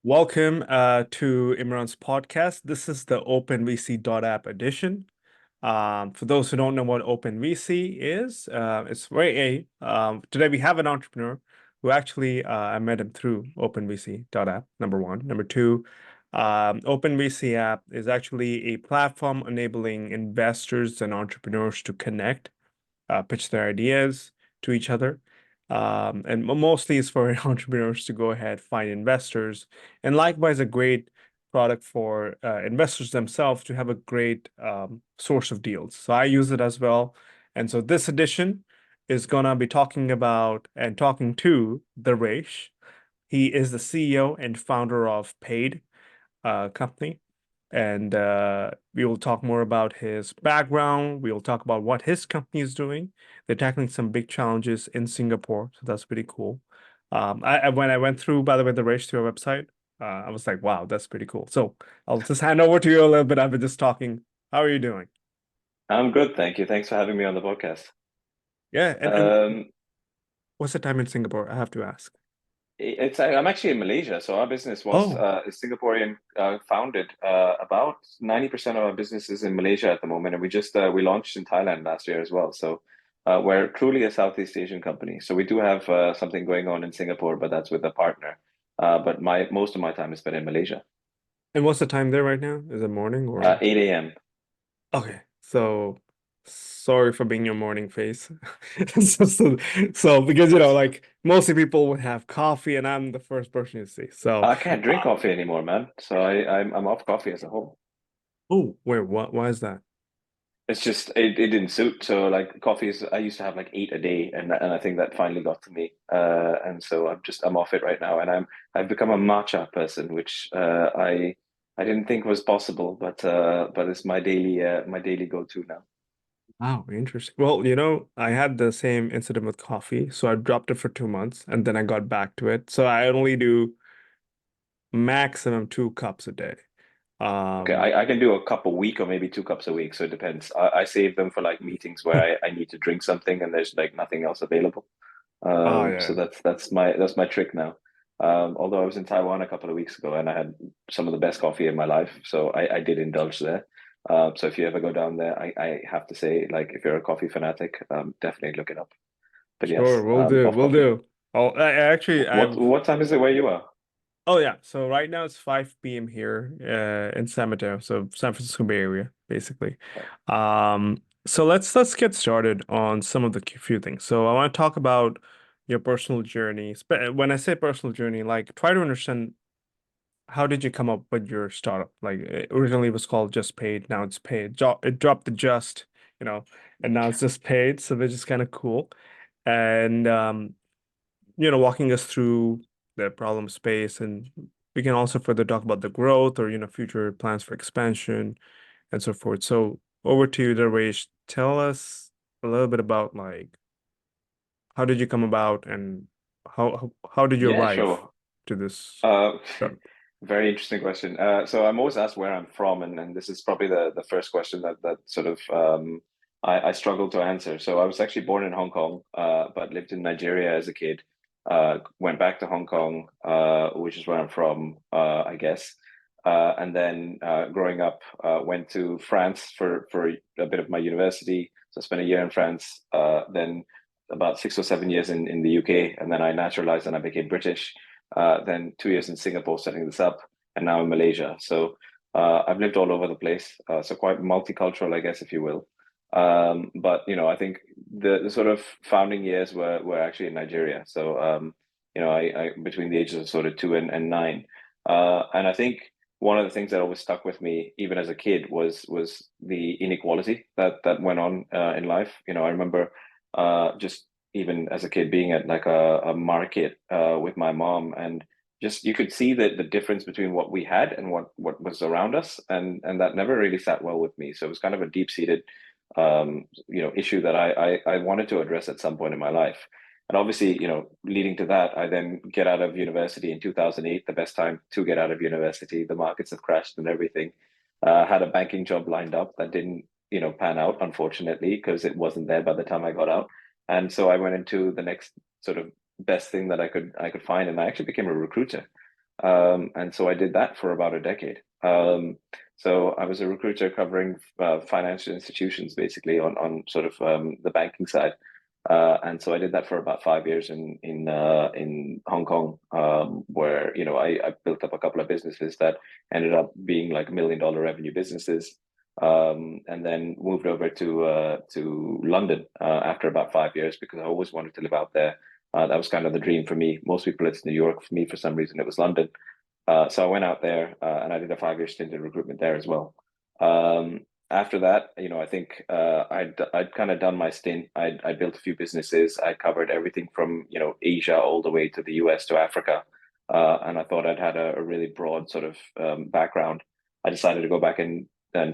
Welcome to Imran's podcast. This is the OpenVC.app edition. For those who don't know what OpenVC is, it's very today we have an entrepreneur who actually I met him through OpenVC.app, number one. Number two, OpenVC app is actually a platform enabling investors and entrepreneurs to connect, pitch their ideas to each other. And mostly it's for entrepreneurs to go ahead, find investors, and likewise a great product for investors themselves to have a great source of deals. So I use it as well. And so this edition is gonna be talking about and talking to Darvesh. He is the CEO and founder of Paid company. And we will talk more about his background. We will talk about what his company is doing. They're tackling some big challenges in Singapore, so that's pretty cool. When I went through, by the way, the race to your website, I was like, wow, that's pretty cool. So I'll just hand over to you a little bit. I've been just talking. How are you doing? I'm good, thank you. Thanks for having me on the podcast. Yeah, and Um, what's the time in Singapore? I have to ask. I'm actually in Malaysia, so our business was Oh, is Singaporean founded. About 90% of our business is in Malaysia at the moment, and we launched in Thailand last year as well. So we're truly a Southeast Asian company. So we do have something going on in Singapore, but that's with a partner. But my most of my time is spent in Malaysia. and what's the time there right now? Is it morning or? 8 a.m. Okay, so sorry for being your morning face. So because like mostly people would have coffee, and I'm the first person you see. So, I can't drink uh, coffee anymore, man. So I'm off coffee as a whole. oh wait, what? Why is that? It's just it didn't suit. So like coffee is I used to have like eight a day, and I think that finally got to me. And so I'm off it right now, and I've become a matcha person, which I didn't think was possible, but it's my daily go-to now. Wow, interesting. Well, I had the same incident with coffee, so I dropped it for 2 months, and then I got back to it. So I only do maximum 2 cups a day. Okay, Um, I can do a cup a week or maybe 2 cups a week, so it depends. I save them for like meetings where I need to drink something and there's like nothing else available. oh So yeah, that's my trick now. Although I was in Taiwan a couple of weeks ago and I had some of the best coffee in my life, so I did indulge there. So if you ever go down there, I have to say, like, if you're a coffee fanatic, definitely look it up. But sure, yes, we'll do, off we'll coffee. do. Oh, actually, What time is it where you are? Oh yeah, so right now it's 5 p.m. here in San Mateo, so San Francisco Bay Area, basically. So let's get started on some of the few things. So I want to talk about your personal journey. When I say personal journey, like try to understand how did you come up with your startup? Like originally it was called Just Paid, now it's Paid. It dropped the just, you know, and now it's just Paid, so they're just kind of cool. And walking us through the problem space, and we can also further talk about the growth or, future plans for expansion and so forth. So over to you, Darvesh. Tell us a little bit about like how did you come about and how did you Yeah, arrive sure. to this Uh, startup? Very interesting question. So I'm always asked where I'm from, and this is probably the first question that sort of I struggle to answer. So I was actually born in Hong Kong, but lived in Nigeria as a kid. Went back to Hong Kong, which is where I'm from, I guess. And then growing up, went to France for a bit of my university. So I spent a year in France, then about 6 or 7 years in the UK, and then I naturalized and I became British. Then 2 years in Singapore setting this up, and now in Malaysia. So I've lived all over the place, so quite multicultural, I guess, if you will. But I think the sort of founding years were actually in Nigeria. So I between the ages of sort of 2 and 9, and I think one of the things that always stuck with me, even as a kid, was the inequality that went on in life. I remember just even as a kid being at like a market with my mom, and just you could see the difference between what we had and what was around us, and that never really sat well with me. So it was kind of a deep-seated issue that I wanted to address at some point in my life. And obviously, leading to that, I then get out of university in 2008, the best time to get out of university. The markets have crashed and everything. Had a banking job lined up that didn't, pan out, unfortunately, because it wasn't there by the time I got out. And so I went into the next sort of best thing that I could find, and I actually became a recruiter. And so I did that for about a decade. So I was a recruiter covering financial institutions, basically on sort of the banking side. And so I did that for about 5 years in Hong Kong, where I built up a couple of businesses that ended up being like $1 million revenue businesses, and then moved over to London after about 5 years because I always wanted to live out there. That was kind of the dream for me. Most people it's New York. For me, for some reason, it was London. So I went out there and I did a 5 year stint in recruitment there as well. After that, I think I'd kind of done my stint. I built a few businesses. I covered everything from Asia all the way to the US to Africa, and I thought I'd had a really broad sort of background. I decided to go back and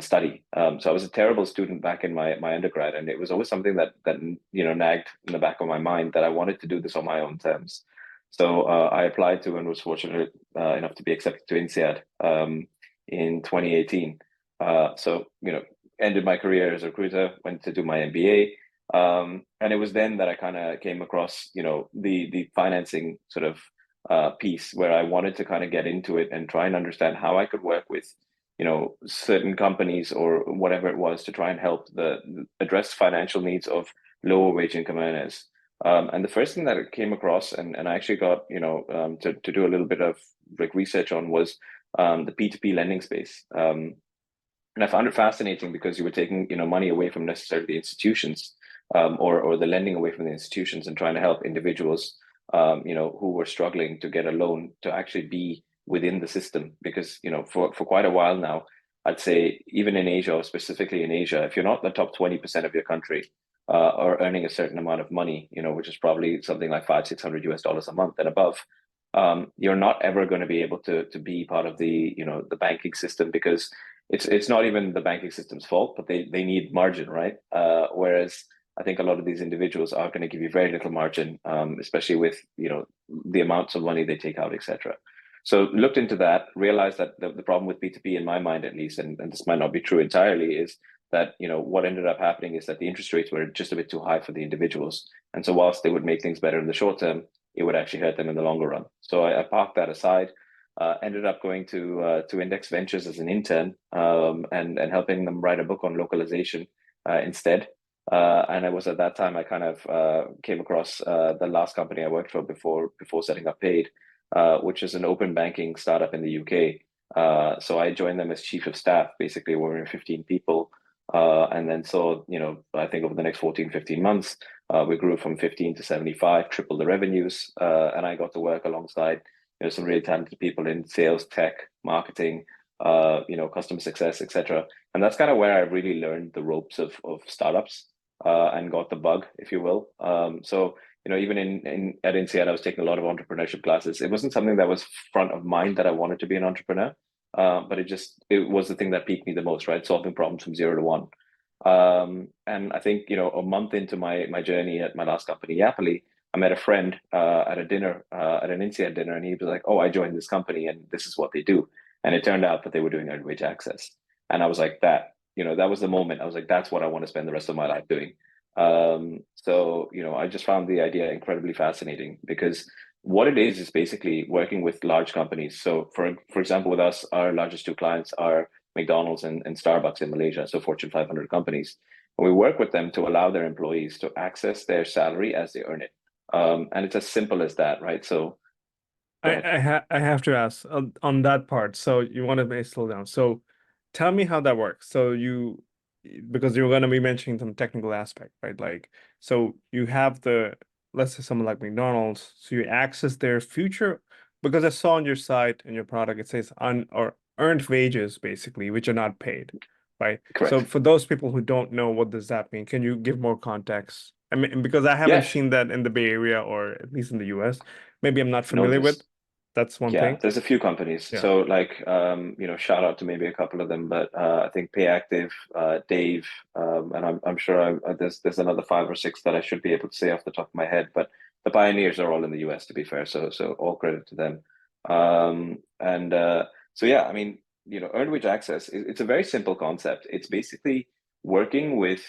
study. So I was a terrible student back in my undergrad, and it was always something that nagged in the back of my mind that I wanted to do this on my own terms. So I applied to and was fortunate enough to be accepted to INSEAD in 2018. So ended my career as a recruiter, went to do my MBA, and it was then that I kind of came across the financing sort of piece where I wanted to kind of get into it and try and understand how I could work with certain companies or whatever it was to try and help address financial needs of lower wage income earners. And the first thing that I came across, and I actually got to do a little bit of like research on, was the P2P lending space. And I found it fascinating because you were taking money away from necessarily the institutions, or the lending away from the institutions, and trying to help individuals who were struggling to get a loan to actually be within the system. Because for quite a while now, I'd say even in Asia, or specifically in Asia, if you're not the top 20% of your country, or earning a certain amount of money, which is probably something like $500-600 a month and above, you're not ever going to be able to be part of the banking system, because it's not even the banking system's fault, but they need margin, right? Whereas I think a lot of these individuals are going to give you very little margin, especially with the amounts of money they take out, etc. So looked into that, realized that the problem with P2P, in my mind at least, and this might not be true entirely, is that what ended up happening is that the interest rates were just a bit too high for the individuals. And so whilst they would make things better in the short term, it would actually hurt them in the longer run. So I parked that aside. Ended up going to Index Ventures as an intern, and helping them write a book on localization instead. And it was at that time I kind of came across the last company I worked for before setting up Paid, which is an open banking startup in the UK. So I joined them as chief of staff. Basically, we were 15 people. And then I think over the next 14, 15 months, we grew from 15 to 75, tripled the revenues. And I got to work alongside some really talented people in sales, tech, marketing, customer success, etc. And that's kind of where I really learned the ropes of startups, and got the bug, if you will. So even at INSEAD, I was taking a lot of entrepreneurship classes. It wasn't something that was front of mind that I wanted to be an entrepreneur, but it was the thing that piqued me the most, right? Solving problems from 0 to 1. And I think a month into my journey at my last company, Yapily, I met a friend at a dinner, at an INSEAD dinner, and he was like, "Oh, I joined this company, and this is what they do." And it turned out that they were doing earned wage access, and I was like, that was the moment. I was like, "That's what I want to spend the rest of my life doing." So I just found the idea incredibly fascinating, because what it is basically working with large companies. So for example, with us, our largest two clients are McDonald's and Starbucks in Malaysia, so Fortune 500 companies. And we work with them to allow their employees to access their salary as they earn it. And it's as simple as that, right? So go ahead. I have to ask on that part. So you want to slow down. So tell me how that works. So because you're going to be mentioning some technical aspect, right? Like, so you have let's say someone like McDonald's, so you access their future, because I saw on your site and your product, it says or earned wages, basically, which are not paid, right? So Correct. for those people who don't know, what does that mean? Can you give more context? I mean, because I haven't Yeah. seen that in the Bay Area, or at least in the US. Maybe I'm not No, familiar with. this. That's one Yeah, thing. there's a few companies. Yeah. So like, shout out to maybe a couple of them, but I think PayActive, Dave, and I'm sure there's another five or six that I should be able to say off the top of my head. But the pioneers are all in the US, to be fair. So all credit to them. And so yeah, I mean, earned wage access, it's a very simple concept. It's basically working with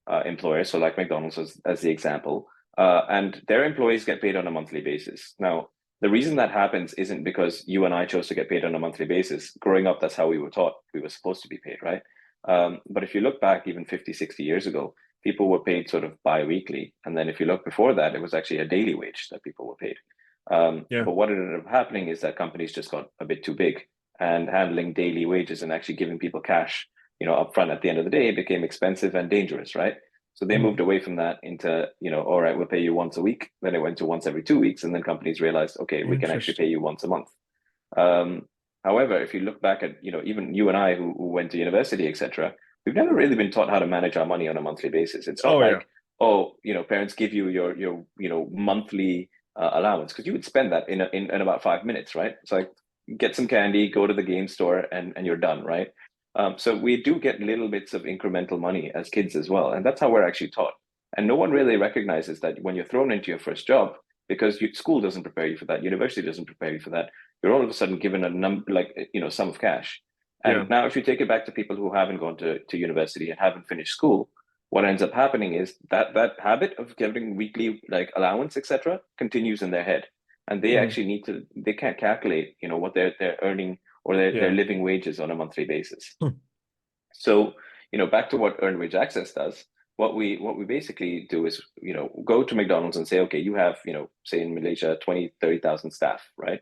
employers, so like McDonald's as the example, and their employees get paid on a monthly basis. Now, The reason that happens isn't because you and I chose to get paid on a monthly basis. Growing up, that's how we were taught. We were supposed to be paid, right? But if you look back even 50, 60 years ago, people were paid sort of bi-weekly. And then if you look before that, it was actually a daily wage that people were paid. Yeah. But what ended up happening is that companies just got a bit too big, and handling daily wages and actually giving people cash, upfront at the end of the day became expensive and dangerous, right? So they moved Mhm. away from that into, all right, we'll pay you once a week. Then it went to once every 2 weeks. And then companies realized, okay, we can actually pay Interesting. you once a month. Um, However, if you look back at, even you and I who went to university, etc., we've never really been taught how to manage our money on a monthly basis. It's not Oh yeah. like, oh, parents give you your monthly allowance, because you would spend that in about 5 minutes, right? It's like, get some candy, go to the game store, and you're done, right? So we do get little bits of incremental money as kids as well, and that's how we're actually taught. And no one really recognizes that when you're thrown into your first job, because school doesn't prepare you for that, university doesn't prepare you for that, you're all of a sudden given a sum of cash. And Yeah. now if you take it back to people who haven't gone to university and haven't finished school, what ends up happening is that habit of getting weekly like allowance, etc., continues in their head. And they Mhm. actually they can't calculate, what they're earning, or their Yeah. living wages on a monthly basis. Hmm. So, back to what earned wage access does, what we basically do is, go to McDonald's and say, okay, you have, say in Malaysia, 20, 30,000 staff, right?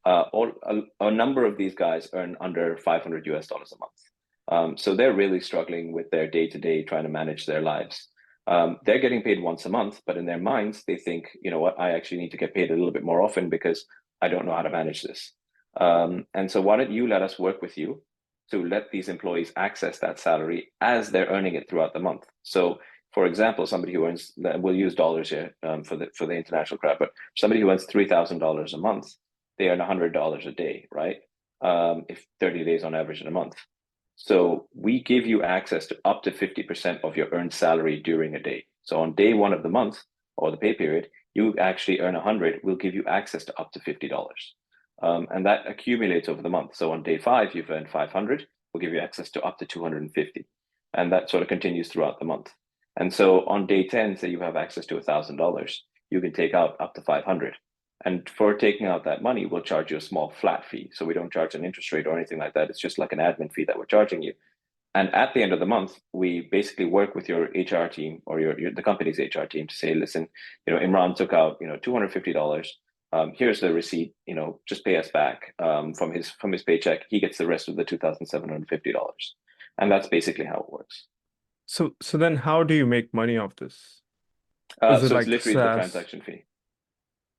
A number of these guys earn under 500 US dollars a month. So they're really struggling with their day to day, trying to manage their lives. They're getting paid once a month, but in their minds, they think, you know what, I actually need to get paid a little bit more often because I don't know how to manage this. And so why don't you let us work with you to let these employees access that salary as they're earning it throughout the month? So, for example, somebody who earns, we'll use dollars here for the international crowd, but somebody who earns $3,000 a month, they earn $100 a day, right? If 30 days on average in a month. So we give you access to up to 50% of your earned salary during a day. So on day one of the month or the pay period, you actually earn 100. We'll give you access to up to $50. And that accumulates over the month. So on day five, you've earned 500. We'll give you access to up to 250. And that sort of continues throughout the month. And so on day 10, say you have access to $1,000, you can take out up to 500. And for taking out that money, we'll charge you a small flat fee. So we don't charge an interest rate or anything like that. It's just like an admin fee that we're charging you. And at the end of the month, we basically work with your HR team or the company's HR team to say, listen, Imran took out, $250. Here's the receipt. Just pay us back from his paycheck. He gets the rest of the $2,750, and that's basically how it works. So then how do you make money off this? Is it So it's like literally the SaaS? transaction fee.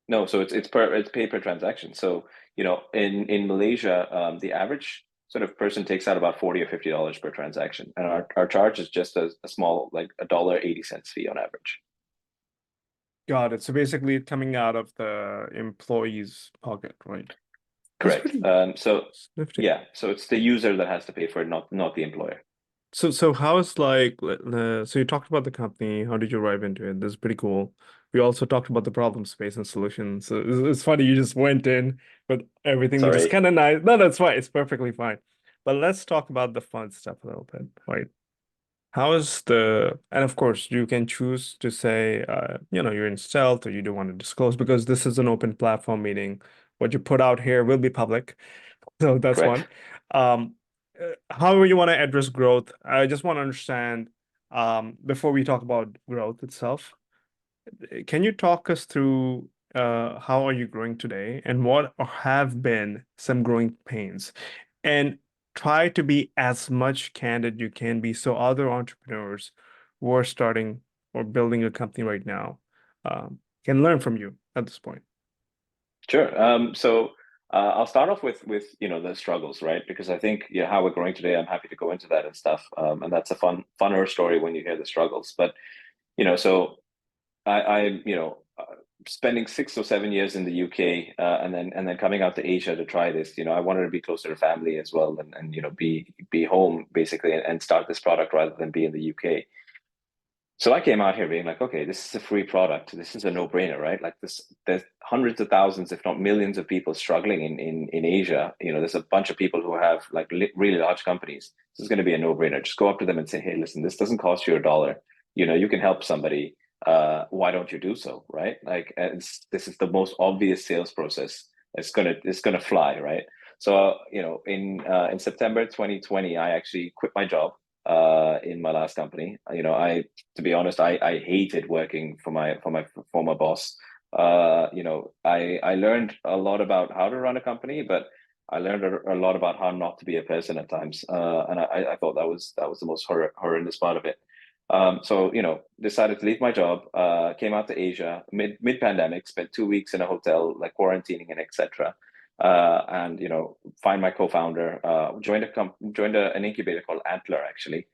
No, so it's pay per transaction. So in Malaysia, the average sort of person takes out about 40 or $50 per transaction, and our charge is just a small, like $1.80 fee on average. Got it. So basically it's coming out of the employee's pocket, right? That's Correct. pretty So nifty. yeah, so it's the user that has to pay for it, not the employer. So how is like so you talked about the company, how did you arrive into it? This is pretty cool. We also talked about the problem space and solutions. So it's funny you just went in with everything, which is Sorry. kind of nice. No, that's fine. It's perfectly fine. But let's talk about the fun stuff a little bit, right? How is and of course you can choose to say you're in stealth or you don't want to disclose because this is an open platform, meaning what you put out here will be public. So that's one. Correct. Um, However you want to address growth, I just want to understand, before we talk about growth itself, can you talk us through how are you growing today and what have been some growing pains? And try to be as much candid you can be so other entrepreneurs who are starting or building a company right now can learn from you at this point. Sure. So I'll start off with the struggles, right? Because I think how we're growing today, I'm happy to go into that and stuff. And that's a funner story when you hear the struggles. But so I spending 6 or 7 years in the UK, and then coming out to Asia to try this. I wanted to be closer to family as well, and be home basically, and start this product rather than be in the UK. So I came out here being like, okay, this is a free product. This is a no-brainer, right? Like this, there's hundreds of thousands, if not millions, of people struggling in Asia. There's a bunch of people who have like really large companies. This is going to be a no-brainer. Just go up to them and say, hey, listen, this doesn't cost you a dollar. You can help somebody. why don't you do so, right? Like, this is the most obvious sales process. It's gonna fly, right? So in September 2020, I actually quit my job in my last company. I to be honest, I hated working for my former boss. I learned a lot about how to run a company, but I learned a lot about how not to be a person at times, and I thought that was the most horrendous part of it. So decided to leave my job. Came out to Asia mid pandemic. Spent 2 weeks in a hotel, like quarantining and etc. And find my co-founder. Joined an incubator called Antler actually.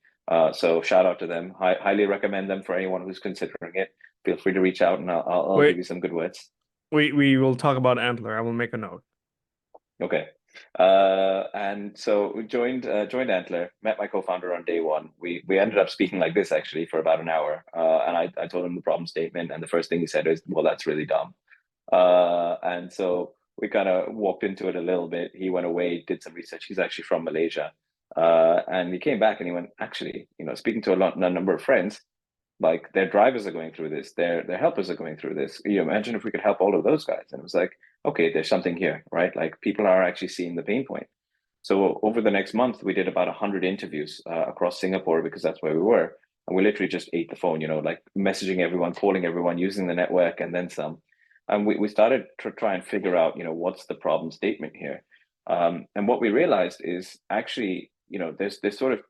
So shout out to them. Highly recommend them for anyone who's considering it. Feel free to reach out, and I'll give Wait, you some good words. we will talk about Antler. I will make a note. Okay. And so we joined Antler, met my co-founder on day one. We ended up speaking like this actually for about an hour. And I told him the problem statement, and the first thing he said is, "Well, that's really dumb." And so we kind of walked into it a little bit. He went away, did some research. He's actually from Malaysia. And he came back and he went, actually, speaking to a number of friends, like their drivers are going through this, their helpers are going through this. Imagine if we could help all of those guys. And it was like, okay, there's something here, right? Like people are actually seeing the pain point. So over the next month, we did about 100 interviews across Singapore, because that's where we were. And we literally just ate the phone, like messaging everyone, calling everyone, using the network, and then some. And we started to try and figure out, what's the problem statement here. And what we realized is actually, there's sort of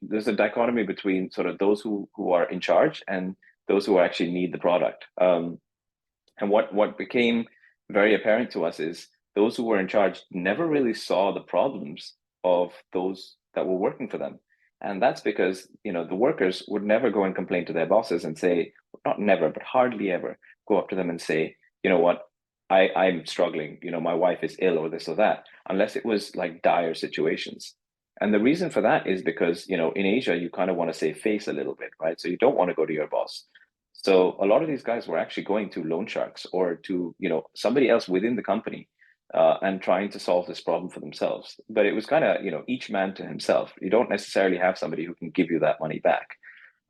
there's a dichotomy between sort of those who are in charge and those who actually need the product. And what became very apparent to us is those who were in charge never really saw the problems of those that were working for them. And that's because, the workers would never go and complain to their bosses and say, not never, but hardly ever go up to them and say, you know what, I'm struggling, my wife is ill or this or that, unless it was like dire situations. And the reason for that is because, in Asia, you kind of want to save face a little bit, right? So you don't want to go to your boss. So a lot of these guys were actually going to loan sharks or to, somebody else within the company, and trying to solve this problem for themselves. But it was kind of, each man to himself. You don't necessarily have somebody who can give you that money back.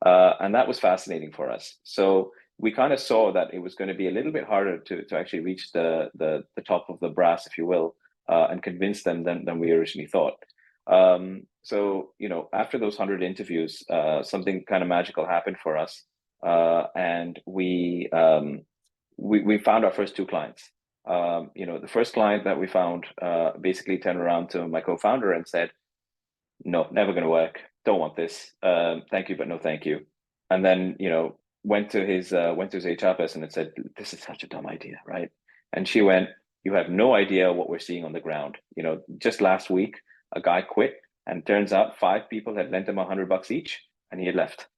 And that was fascinating for us. So we kind of saw that it was going to be a little bit harder to actually reach the top of the brass, if you will, and convince them than we originally thought. So after those 100 interviews, something kind of magical happened for us, and we found our first two clients. The first client that we found basically turned around to my co-founder and said, "No, never going to work. Don't want this. Thank you, but no, thank you." And then went to his HR person and said, "This is such a dumb idea, right?" And she went, "You have no idea what we're seeing on the ground. Just last week, a guy quit, and turns out 5 people had lent him $100 each, and he had left.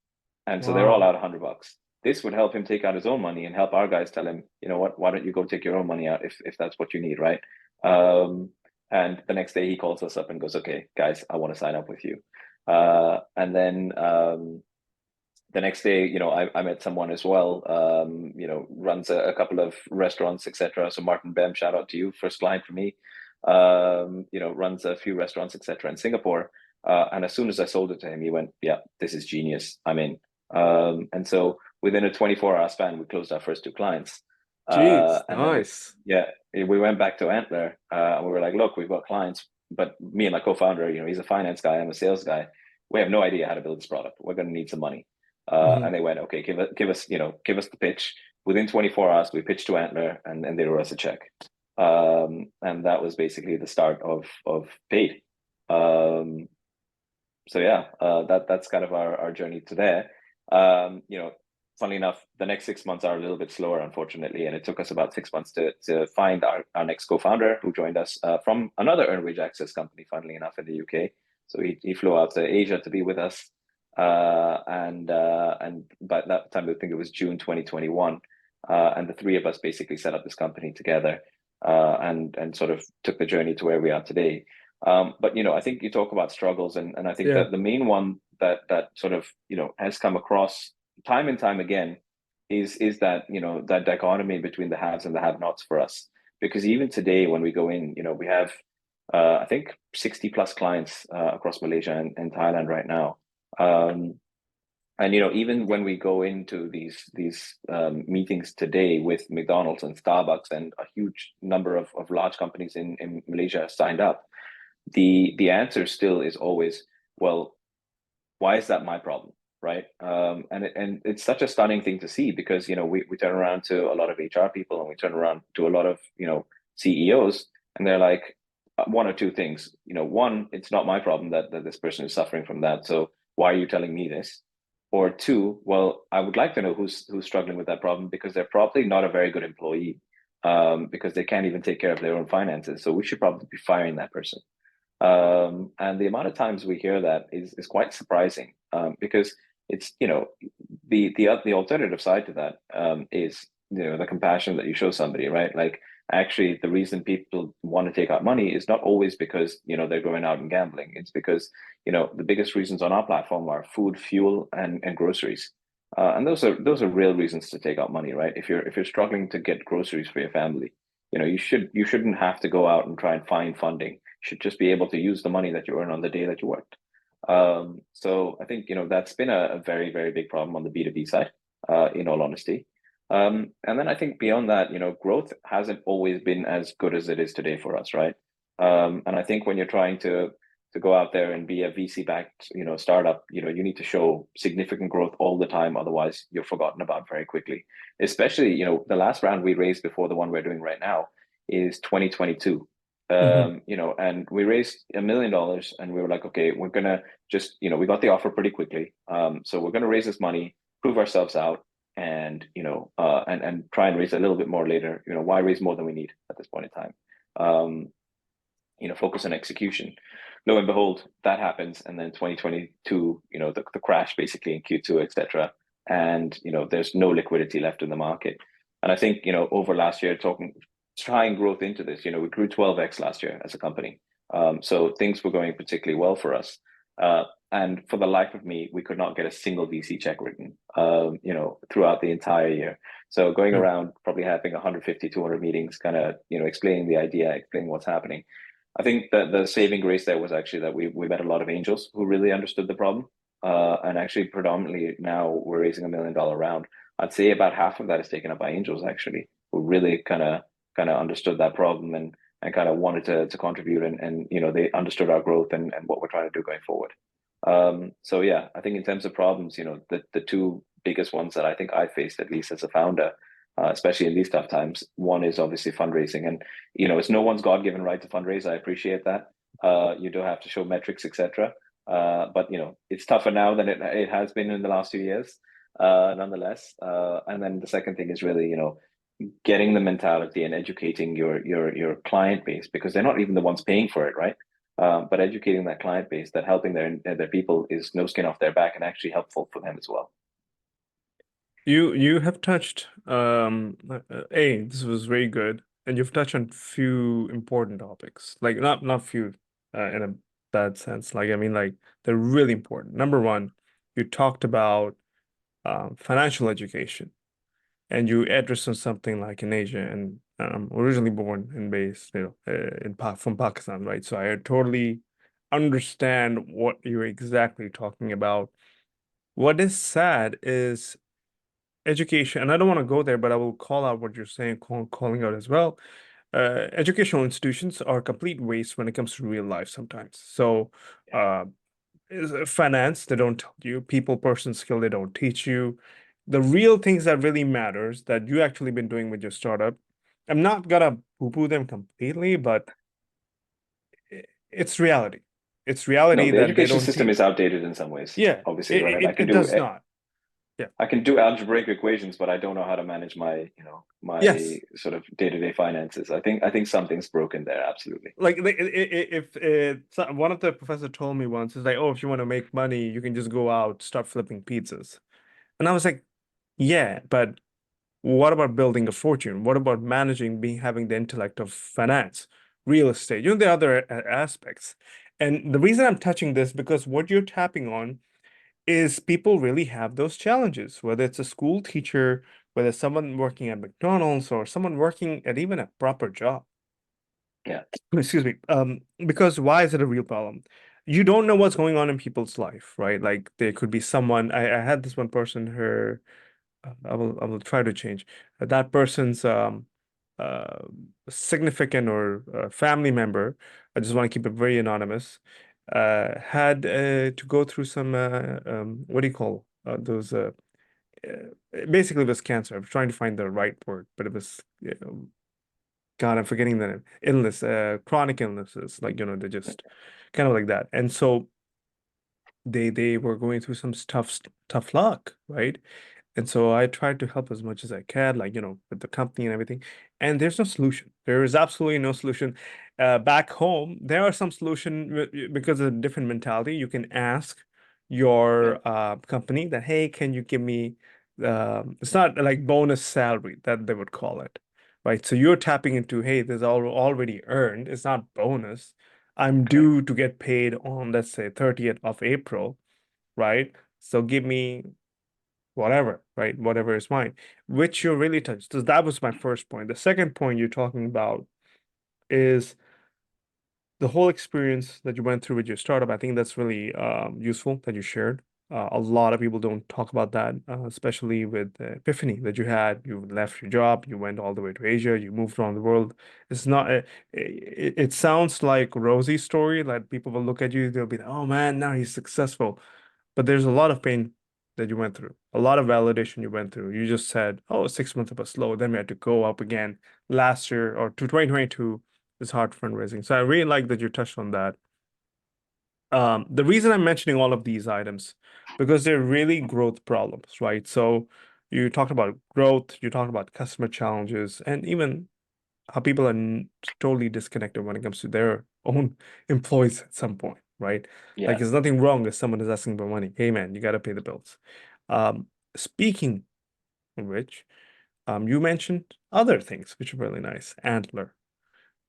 And so they're all Wow. out $100. This would help him take out his own money and help our guys tell him, you know what, why don't you go take your own money out if that's what you need, right?" And the next day he calls us up and goes, "Okay, guys, I want to sign up with you." And then the next day, I met someone as well, runs a couple of restaurants, etc. So Martin Bem, shout out to you, first client for me. Runs a few restaurants, etc. in Singapore. And as soon as I sold it to him, he went, "Yeah, this is genius. I'm in." And so within a 24-hour span, we closed our first two clients. Jeez, And then nice. we went back to Antler, and we were like, "Look, we've got clients, but me and my co-founder, he's a finance guy, I'm a sales guy. We have no idea how to build this product. We're going to need some money." Mhm. And they went, "Okay, give us the pitch." Within 24 hours, we pitched to Antler, and they wrote us a check. And that was basically the start of paid. Um, so yeah, that's kind of our journey to there. Funnily enough, the next 6 months are a little bit slower, unfortunately, and it took us about 6 months to find our next co-founder, who joined us from another earned wage access company, funnily enough, in the UK. So he flew out to Asia to be with us, and by that time, I think it was June 2021, and the three of us basically set up this company together, and sort of took the journey to where we are today. But I think you talk about struggles, and I think Yeah. that the main one that sort of has come across time and time again is that that dichotomy between the haves and the have-nots for us. Because even today, when we go in, we have I think 60 plus clients across Malaysia and Thailand right now. Um, And even when we go into these meetings today with McDonald's and Starbucks and a huge number of large companies in Malaysia signed up, the answer still is always, well, why is that my problem, right? And it's such a stunning thing to see, because we turn around to a lot of HR people, and we turn around to a lot of CEOs, and they're like, one or two things. One, it's not my problem that this person is suffering from that, so why are you telling me this? Or two, well, I would like to know who's struggling with that problem, because they're probably not a very good employee, because they can't even take care of their own finances. So we should probably be firing that person. And the amount of times we hear that is quite surprising, because it's the alternative side to that, is the compassion that you show somebody, right? Like, actually, the reason people want to take out money is not always because they're going out and gambling. It's because the biggest reasons on our platform are food, fuel, and groceries. And those are real reasons to take out money, right? If you're struggling to get groceries for your family, you shouldn't have to go out and try and find funding. Should just be able to use the money that you earn on the day that you worked. So I think that's been a very, very big problem on the B2B side, in all honesty. And then I think beyond that, growth hasn't always been as good as it is today for us, right? And I think when you're trying to go out there and be a VC backed startup, you need to show significant growth all the time, otherwise you're forgotten about very quickly. Especially the last round we raised before the one we're doing right now is 2022. Mhm. And we raised $1 million, and we were like, okay, we're gonna just, we got the offer pretty quickly. So we're gonna raise this money, prove ourselves out, and and try and raise a little bit more later. Why raise more than we need at this point in time? Focus on execution. Lo and behold, that happens, and then 2022, the crash basically in Q2, etc. And there's no liquidity left in the market. And I think over last year, trying growth into this, we grew 12x last year as a company. So things were going particularly well for us. And for the life of me, we could not get a single VC check written, throughout the entire year. So going Yeah. around, probably having 150, 200 meetings, kind of, explaining the idea, explaining what's happening. I think that the saving grace there was actually that we met a lot of angels who really understood the problem. And actually, predominantly now we're raising $1 million round. I'd say about half of that is taken up by angels, actually, who really kind of understood that problem, and kind of wanted to contribute, and they understood our growth, and what we're trying to do going forward. So yeah, I think in terms of problems, the two biggest ones that I think I faced, at least as a founder, especially in these tough times, one is obviously fundraising. And it's no one's God-given right to fundraise. I appreciate that. You do have to show metrics, etc. But it's tougher now than it has been in the last few years, nonetheless. And then the second thing is really getting the mentality and educating your client base, because they're not even the ones paying for it, right? But educating that client base that helping their people is no skin off their back, and actually helpful for them as well. You have touched this was very good, and you've touched on few important topics. Like not few in a bad sense. Like I mean like they're really important. Number one, you talked about financial education, and you addressed on something like in Asia, and originally born and based, from Pakistan, right? So I totally understand what you're exactly talking about. What is sad is education, and I don't want to go there, but I will call out what you're saying, calling out as well. Educational institutions are complete waste when it comes to real life sometimes. So, uh, finance, they don't tell you. People, person skill, they don't teach you. The real things that really matters that you actually been doing with your startup. I'm not gonna poo-poo them completely, but it's reality. It's No, reality the that they education don't system teach. is outdated in some ways, Yeah, obviously, right? it does not. Yeah. I can do algebraic equations, but I don't know how to manage my Yes. sort of day-to-day finances. I think something's broken there, absolutely. Like if one of the professor told me once, is like, oh, if you want to make money, you can just go out, start flipping pizzas. And I was like, yeah, but what about building a fortune? What about managing, being having the intellect of finance, real estate, the other aspects. And the reason I'm touching this, because what you're tapping on is people really have those challenges, whether it's a school teacher, whether it's someone working at McDonald's, or someone working at even a proper job. Yeah. Excuse me. Because why is it a real problem? you don't know what's going on in people's life, right? Like there could be someone. I had this one person, her I will try to change that person's uh significant or family member. I just want to keep it very anonymous. Had to go through some what do you call those basically it was cancer. I'm trying to find the right word, but it was God, I'm forgetting the name. Illness, chronic illnesses, like they're just kind of like that. And so they were going through some tough luck, right? And so I tried to help as much as I can, like, with the company and everything. And there's no solution. There is absolutely no solution. Back home, there are some solution because of a different mentality. You can ask Yeah. your company that, hey, can you give me it's not like bonus salary that they would call it, right? So you're tapping into, hey, there's already earned. It's not bonus. I'm Okay. due to get paid on, let's say, 30th of April, right? So give me whatever, right? Whatever is mine, which you're really touched. So that was my first point. The second point you're talking about is the whole experience that you went through with your startup. I think that's really useful that you shared. A lot of people don't talk about that, especially with the epiphany that you had. You left your job, you went all the way to Asia, you moved around the world. It's not, it sounds like rosy story. Like people will look at you, they'll be like, oh man, now he's successful. But there's a lot of pain that you went through, a lot of validation you went through. You just said, oh, 6 months of a slow, then we had to go up again last year or to 2022 is hard fundraising. So I really like that you touched on that. The reason I'm mentioning all of these items, because they're really growth problems, right? So you talked about growth, you talked about customer challenges, and even how people are totally disconnected when it comes to their own employees at some point, right? Like Yeah. there's nothing wrong if someone is asking for money. Hey man, you got to pay the bills. Speaking of which, you mentioned other things which are really nice. Antler.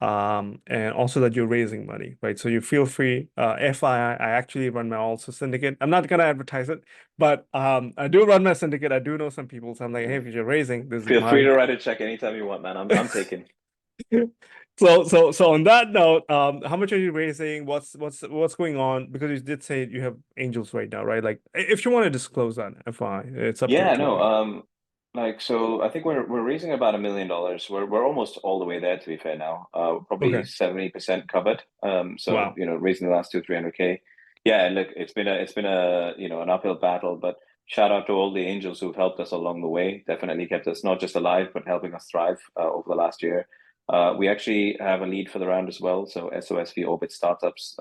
And also that you're raising money, right? So you feel free. FYI, I actually run my also syndicate. I'm not gonna advertise it, but I do run my syndicate. I do know some people. So I'm like, hey, if you're raising, this is Feel free my to write a check anytime you want, man. I'm taking. So on that note, how much are you raising? What's going on? Because you did say you have angels right now, right? Like if you want to disclose that, fine. It's up to Yeah, no, you. like so I think we're raising about $1 million. We're almost all the way there to be fair now. We're probably Okay. 70% covered. So Wow. raising the last two, 300K. Yeah, look, it's been a an uphill battle, but shout out to all the angels who've helped us along the way. Definitely kept us not just alive, but helping us thrive over the last year. We actually have a lead for the round as well. So SOSV Orbit Startups.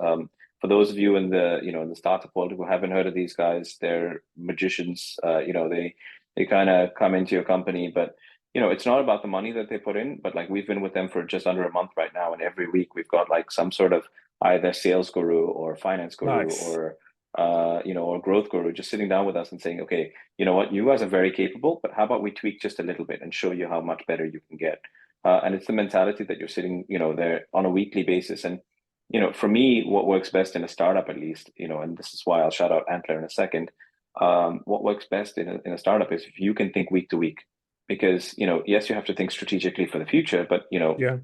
For those of you in the in the startup world who haven't heard of these guys, they're magicians. They kind of come into your company, but it's not about the money that they put in, but like we've been with them for just under a month right now, and every week we've got like some sort of either sales guru or finance guru Nice. or or growth guru just sitting down with us and saying, okay, you know what, you guys are very capable, but how about we tweak just a little bit and show you how much better you can get. And it's the mentality that you're sitting, there on a weekly basis. And for me, what works best in a startup, at least, and this is why I'll shout out Antler in a second. What works best in a startup is if you can think week to week, because yes, you have to think strategically for the future, but Yeah.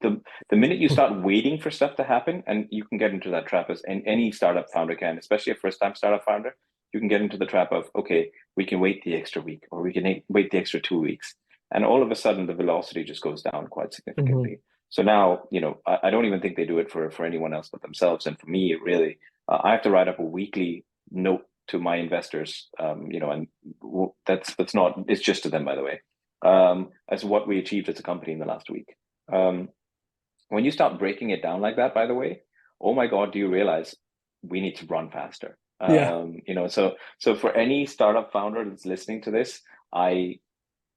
the the minute you start waiting for stuff to happen, and you can get into that trap as any startup founder can, especially a first time startup founder, you can get into the trap of, okay, we can wait the extra week or we can wait the extra 2 weeks, and all of a sudden the velocity just goes down quite Hmm. significantly. So now I don't even think they do it for anyone else but themselves. And for me, really, I have to write up a weekly note to my investors, and that's not, it's just to them, by the way, as what we achieved as a company in the last week. um, when you start breaking it down like that, by the way, oh my God, do you realize we need to run faster? Yeah. So for any startup founder that's listening to this, I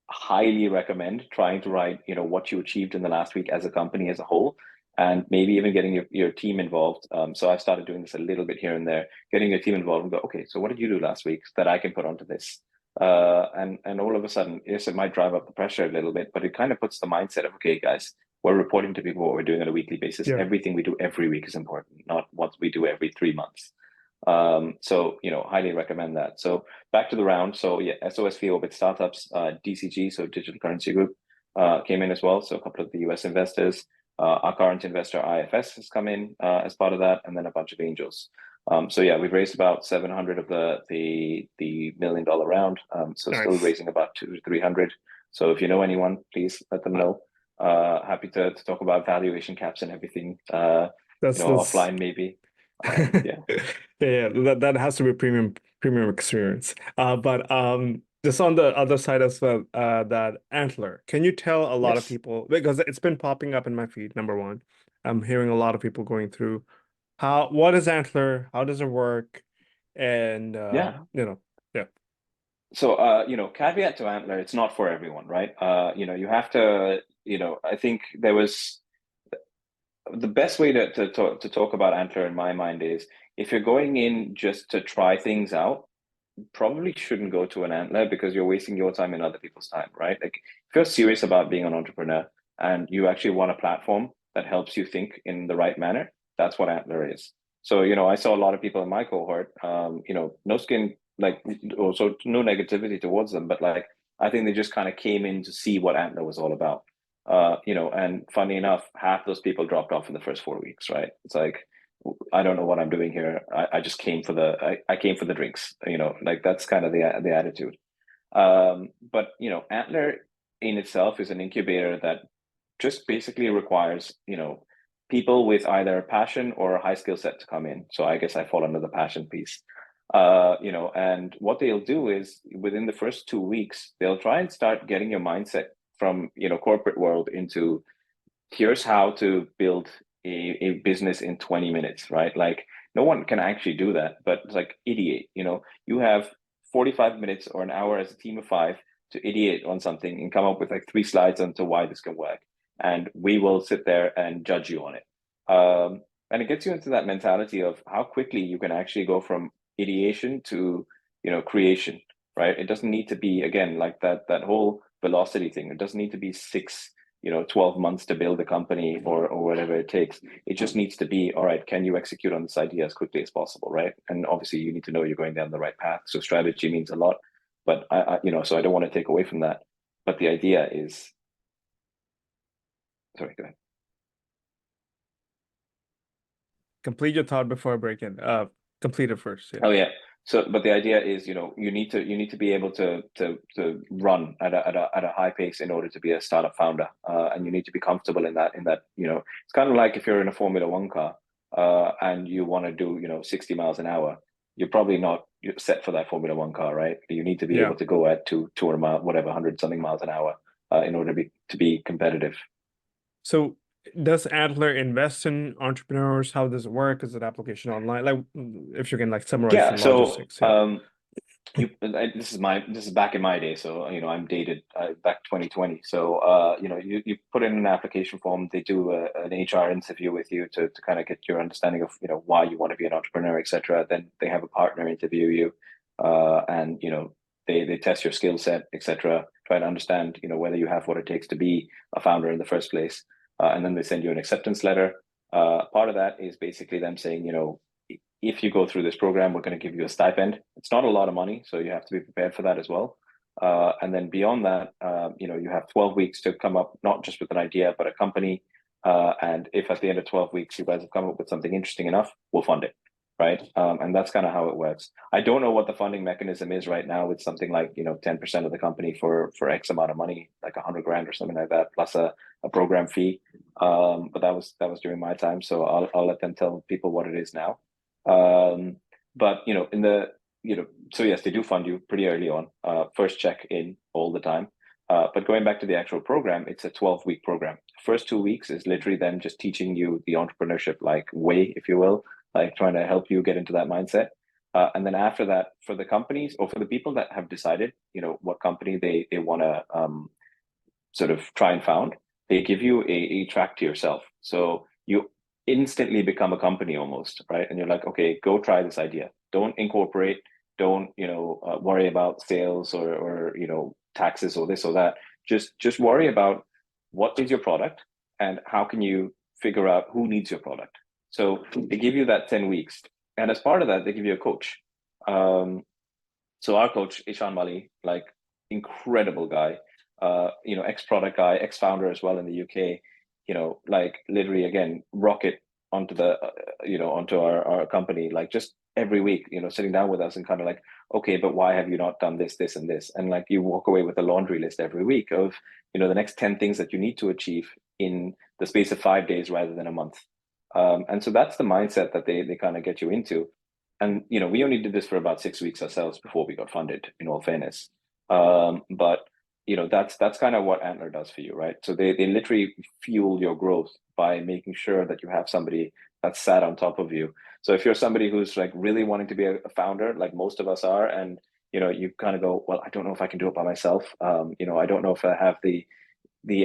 highly recommend trying to write, what you achieved in the last week as a company as a whole, and maybe even getting your team involved. So I've started doing this a little bit here and there, getting your team involved and go, okay, so what did you do last week that I can put onto this? And all of a sudden, yes, it might drive up the pressure a little bit, but it kind of puts the mindset of, okay, guys, we're reporting to people what we're doing on a weekly basis. Yeah. Everything we do every week is important, not what we do every 3 months. So highly recommend that. So back to the round. So yeah, SOSV Orbit Startups, DCG, so Digital Currency Group, came in as well. So a couple of the US investors. Our current investor IFS has come in as part of that, and then a bunch of angels. So yeah, we've raised about 700 of the $1 million round. So still Nice. raising about 200 to 300. So if you know anyone, please let them know. Happy to talk about valuation caps and everything. That's Offline maybe. Yeah. Yeah, that has to be premium experience. But just on the other side as well, that Antler. Can you tell a lot of Yes. people, because it's been popping up in my feed, number one. I'm hearing a lot of people going through what is Antler, how does it work, and Yeah. yeah. So caveat to Antler, it's not for everyone, right? You have to, I think there was the best way to talk about Antler in my mind is if you're going in just to try things out, probably shouldn't go to an Antler because you're wasting your time and other people's time, right? Like if you're serious about being an entrepreneur and you actually want a platform that helps you think in the right manner, that's what Antler is. So, I saw a lot of people in my cohort, no skin, like also no negativity towards them, but like I think they just kind of came in to see what Antler was all about. And funny enough, half those people dropped off in the first 4 weeks, right? It's like, I don't know what I'm doing here. I just came for I came for the drinks, like that's kind of the attitude. But Antler in itself is an incubator that just basically requires, people with either a passion or a high skill set to come in. So I guess I fall under the passion piece. And what they'll do is within the first 2 weeks, they'll try and start getting your mindset from, corporate world into here's how to build a business in 20 minutes, right? Like no one can actually do that, but it's like ideate, you have 45 minutes or an hour as a team of five to ideate on something and come up with like 3 slides onto why this can work. And we will sit there and judge you on it. And it gets you into that mentality of how quickly you can actually go from ideation to, creation, right? It doesn't need to be, again, like that whole velocity thing. It doesn't need to be 12 months to build a company or whatever it takes. It just needs to be, all right, can you execute on this idea as quickly as possible, right? And obviously you need to know you're going down the right path. So strategy means a lot, but so I don't want to take away from that. But the idea is, sorry, go ahead. Complete your thought before I break in. Complete it first. Yeah. Oh yeah. So, but the idea is, you need to be able to run at a high pace in order to be a startup founder, and you need to be comfortable in that. It's kind of like if you're in a Formula One car, and you want to do 60 miles an hour, you're probably not set for that Formula One car, right? You need to be Yeah. able to go at 200 miles, whatever, 100 something miles an hour, in order to be competitive. So does Antler invest in entrepreneurs? How does it work? Is it application online? Like if you can like summarize Yeah. the So, logistics. Yeah. this is back in my day, so I'm dated, back 2020. So you put in an application form, they do an HR interview with you to kind of get your understanding of why you want to be an entrepreneur, etc. Then they have a partner interview you, and they test your skill set, etc. Try to understand whether you have what it takes to be a founder in the first place, and then they send you an acceptance letter. Part of that is basically them saying, if you go through this program, we're going to give you a stipend. It's not a lot of money, so you have to be prepared for that as well. And then beyond that, you have 12 weeks to come up not just with an idea, but a company. And if at the end of 12 weeks you guys have come up with something interesting enough, we'll fund it, right? And that's kind of how it works. I don't know what the funding mechanism is right now. It's something like 10% of the company for X amount of money, like 100 grand or something like that, plus a program fee. But that was during my time, so I'll let them tell people what it is now. But so yes, they do fund you pretty early on. First check in all the time. But going back to the actual program, it's a 12-week program. First 2 weeks is literally them just teaching you the entrepreneurship like way, if you will, like trying to help you get into that mindset. And then after that, for the companies or for the people that have decided, what company they want to sort of try and found, they give you a track to yourself. So you instantly become a company almost, right? And you're like, okay, go try this idea. Don't incorporate. Don't worry about sales or taxes or this or that. Just worry about what is your product and how can you figure out who needs your product. So they give you that 10 weeks, and as part of that, they give you a coach. So our coach, Ishan Mali, like incredible guy, ex-product guy, ex-founder as well in the UK. like literally again, rocket onto the, onto our company, like just every week, sitting down with us and kind of like, okay, but why have you not done this, this, and this? And like you walk away with a laundry list every week of, the next 10 things that you need to achieve in the space of 5 days rather than a month. And so that's the mindset that they kind of get you into. And we only did this for about 6 weeks ourselves before we got funded, in all fairness. But that's kind of what Antler does for you, right? So they literally fuel your growth by making sure that you have somebody that's sat on top of you. So if you're somebody who's like really wanting to be a founder, like most of us are, and you kind of go, well, I don't know if I can do it by myself. I don't know if I have the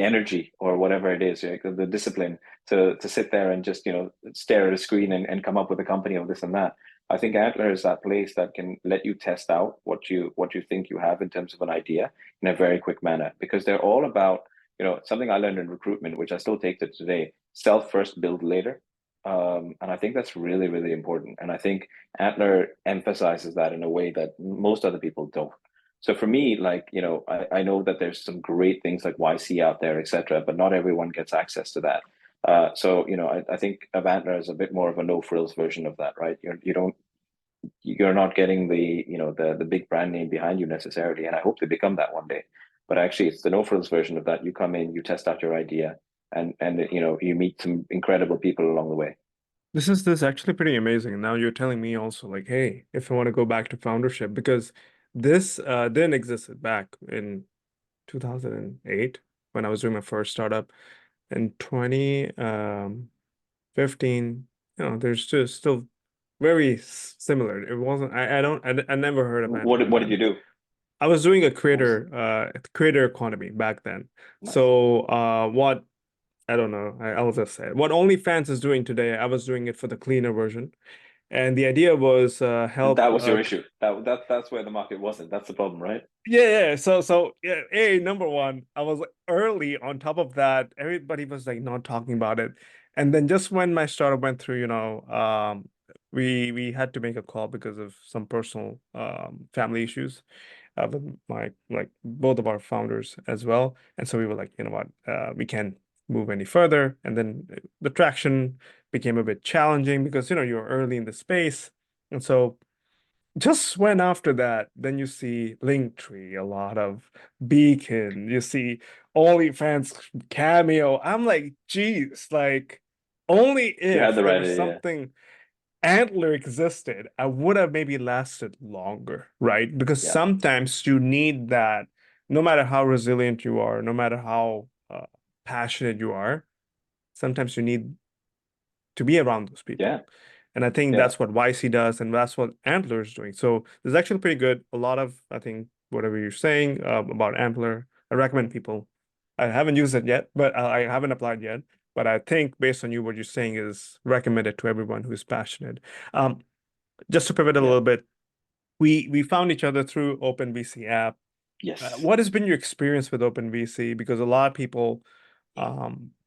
energy or whatever it is, like the discipline to sit there and just stare at a screen and come up with a company of this and that. I think Antler is that place that can let you test out what you think you have in terms of an idea in a very quick manner, because they're all about something I learned in recruitment, which I still take to today: sell first, build later. And I think that's really, really important. And I think Antler emphasizes that in a way that most other people don't. So for me, like, I know that there's some great things like YC out there, etc., but not everyone gets access to that. So, I think of Antler as a bit more of a no frills version of that, right? You're not getting the big brand name behind you necessarily. And I hope they become that one day. But actually it's the no frills version of that. You come in, you test out your idea, and you meet some incredible people along the way. This is actually pretty amazing. Now you're telling me also like, hey, if I want to go back to foundership, because this didn't exist back in 2008 when I was doing my first startup. In 2015, there's just still very similar. It wasn't, I don't, I never heard of Antler What did you then. do? I was doing a What was creator economy back then. nice. So what I don't know, I'll just say it. What OnlyFans is doing today, I was doing it for the cleaner version. And the idea was And help that was your issue. That's where the market wasn't. That's the problem, right? yeah. So yeah, number one, I was like, early. On top of that, everybody was like not talking about it. And then just when my startup went through, we had to make a call because of some personal family issues with my like both of our founders as well. And so we were like, you know what, we can't move any further. And then the traction became a bit challenging because you're early in the space. And so just when after that, then you see Linktree, a lot of Beacon, you see OnlyFans Cameo. I'm like, geez, like only You had if the there right was idea. something Antler existed, I would have maybe lasted longer, right? Because Yeah. sometimes you need that, no matter how resilient you are, no matter how passionate you are, sometimes you need to be around those people. Yeah. And I think Yeah. that's what YC does, and that's what Antler is doing. So it's actually pretty good. A lot of, I think, whatever you're saying about Antler, I recommend people. I haven't used it yet, but I haven't applied yet. But I think based on you, what you're saying is recommended to everyone who's passionate. Um, just to pivot a Yeah. little bit, we found each other through OpenVC app. Yes. What has been your experience with OpenVC? Because a lot of people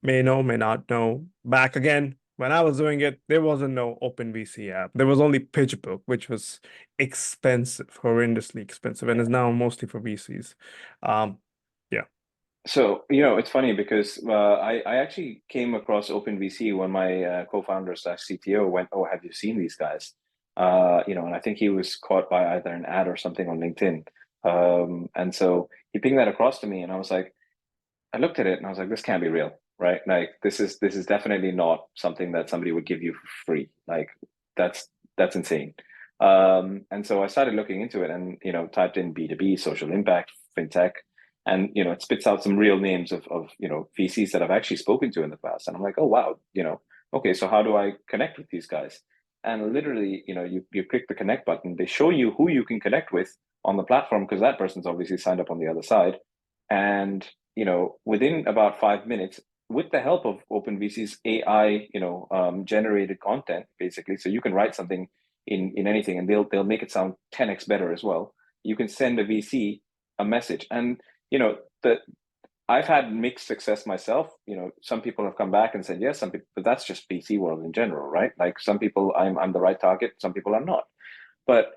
may know, may not know. Back again, when I was doing it, there wasn't no OpenVC app. There was only PitchBook, which was expensive, horrendously expensive, and is Yeah. now mostly for VCs. Um, yeah. So, it's funny because I actually came across OpenVC when my co-founder slash CTO went, "Oh, have you seen these guys?" And I think he was caught by either an ad or something on LinkedIn. And so he pinged that across to me, and I was like, I looked at it and I was like, this can't be real, right? Like this is definitely not something that somebody would give you for free. Like that's that's insane. And so I started looking into it and typed in B2B, social impact, fintech, and it spits out some real names of VCs that I've actually spoken to in the past. And I'm like, oh wow, okay, so how do I connect with these guys? And literally, you click the connect button, they show you who you can connect with on the platform because that person's obviously signed up on the other side. And within about 5 minutes, with the help of OpenVC's AI, generated content, basically, so you can write something in anything, and they'll make it sound 10x better as well. You can send a VC a message, and the I've had mixed success myself. Some people have come back and said yes, some people, but that's just VC world in general, right? Like some people, I'm the right target, some people I'm not. But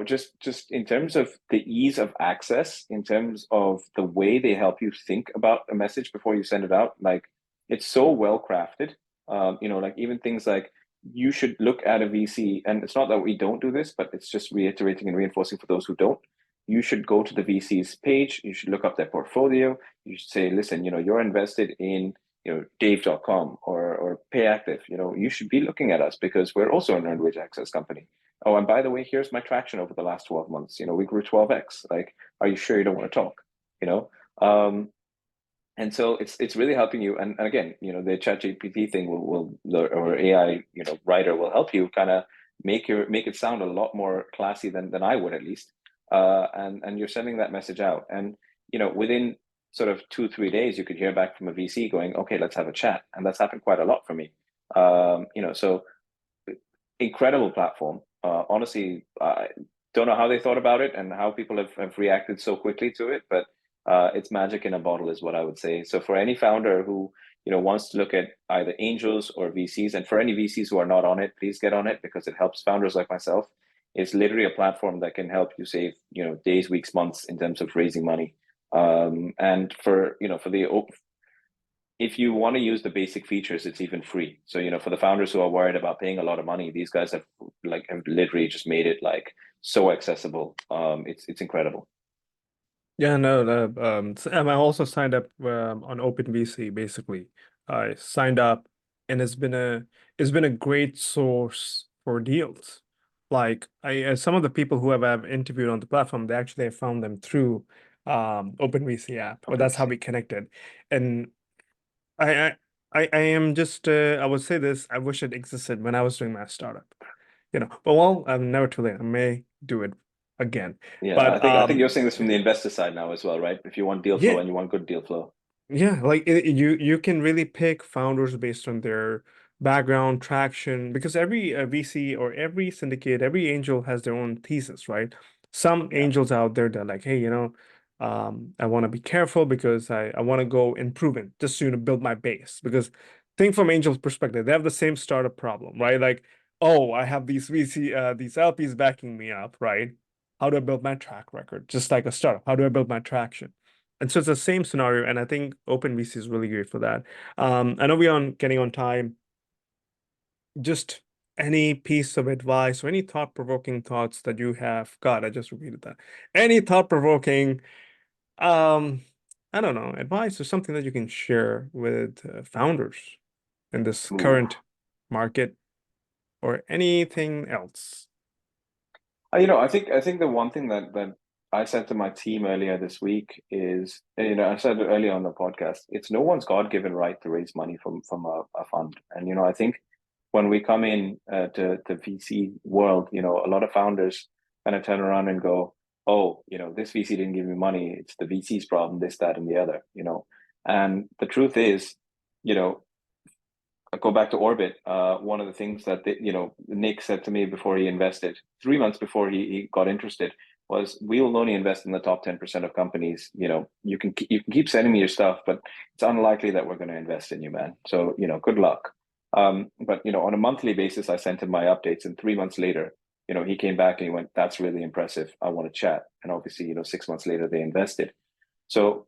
just in terms of the ease of access, in terms of the way they help you think about a message before you send it out, like it's so well crafted. Like even things like you should look at a VC, and it's not that we don't do this, but it's just reiterating and reinforcing for those who don't. You should go to the VC's page. You should look up their portfolio. You should say, listen, you're invested in Dave.com or PayActive. You should be looking at us because we're also an earned wage access company. Oh, and by the way, here's my traction over the last 12 months. We grew 12x. Like, are you sure you don't want to talk? You know, um, and so it's really helping you. And again, the ChatGPT thing or AI, writer will help you kind of make it sound a lot more classy than I would at least. And you're sending that message out. And within sort of 2-3 days, you could hear back from a VC going, okay, let's have a chat. And that's happened quite a lot for me. So incredible platform. Honestly, I don't know how they thought about it and how people have reacted so quickly to it, but it's magic in a bottle is what I would say. So for any founder who wants to look at either angels or VCs, and for any VCs who are not on it, please get on it because it helps founders like myself. It's literally a platform that can help you save days, weeks, months in terms of raising money. And for the if you want to use the basic features, it's even free. So, for the founders who are worried about paying a lot of money, these guys have literally just made it like so accessible. It's incredible. Yeah, no, I also signed up on OpenVC. Basically, I signed up, and it's been a great source for deals. Like some of the people who I've interviewed on the platform, they actually have found them through OpenVC app, or that's how OpenVC. we connected. And I I I am just I would say this, I wish it existed when I was doing my startup. But well, I'm never too late. I may do it again. Yeah, I But think you're saying this from the investor side now as well, right? If you want deal flow yeah, and you want good deal flow. yeah, like you can really pick founders based on their background, traction, because every VC or every syndicate, every angel has their own thesis, right? Some Yeah. angels out there that are like, hey, I want to be careful because I want to go improving just to, build my base. Because think from angels' perspective, they have the same startup problem, right? Like, oh, I have these these LPs backing me up, right? How do I build my track record? Just like a startup, how do I build my traction? And so it's the same scenario, and I think OpenVC is really great for that. I know we're on getting on time. Just any piece of advice or any thought-provoking thoughts that you have. God, I just repeated that. Any thought-provoking, um, I don't know, advice or something that you can share with founders in this Ooh. current market or anything else. I think the one thing that I said to my team earlier this week is, I said it earlier on the podcast, it's no one's God-given right to raise money from a fund. And I think when we come in to the VC world, a lot of founders kind of turn around and go, oh, this VC didn't give me money. It's the VC's problem, this, that, and the other. And the truth is, you know, go back to Orbit. One of the things that Nick said to me before he invested, 3 months before he got interested, was we will only invest in the top 10% of companies. You can keep sending me your stuff, but it's unlikely that we're going to invest in you, man. So good luck. But on a monthly basis, I sent him my updates, and 3 months later, he came back and he went, "That's really impressive. I want to chat." And obviously, 6 months later, they invested. So,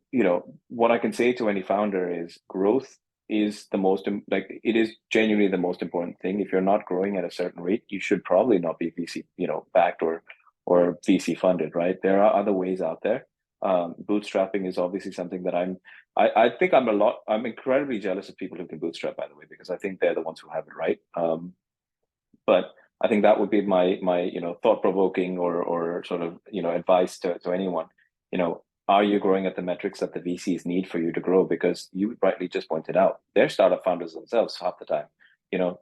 what I can say to any founder is growth is like it is genuinely the most important thing. If you're not growing at a certain rate, you should probably not be VC, backed or VC funded, right? There are other ways out there. Bootstrapping is obviously something that I think I'm incredibly jealous of people who can bootstrap, by the way, because I think they're the ones who have it right. But I think that would be my thought provoking or sort of advice to anyone. Are you growing at the metrics that the VCs need for you to grow? Because you rightly just pointed out, they're startup founders themselves half the time.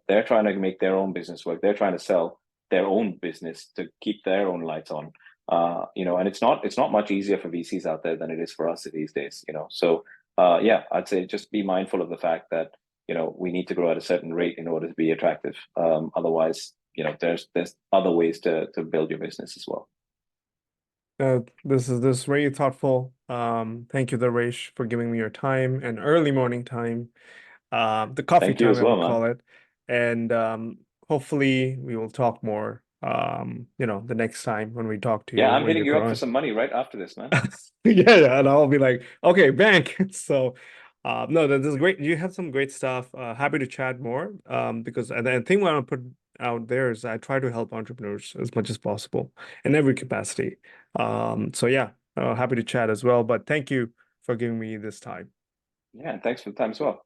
They're trying to make their own business work. They're trying to sell their own business to keep their own lights on. And it's not much easier for VCs out there than it is for us these days. So yeah, I'd say just be mindful of the fact that we need to grow at a certain rate in order to be attractive. Otherwise, there's other ways to build your business as well. This is very thoughtful. Thank you, Darvesh, for giving me your time and early morning time. The coffee Thank you time, as I well, would man. call it. And hopefully we will talk more, the next time when we talk to Yeah, you I'm when hitting you're you up for growing. some money right after this, man. Yeah, yeah, and I'll be like, okay, bank. So, No, this is great. You have some great stuff. Happy to chat more. Because the thing I want to put out there is I try to help entrepreneurs as much as possible in every capacity. So yeah, happy to chat as well. But thank you for giving me this time. Yeah, and thanks for the time as well.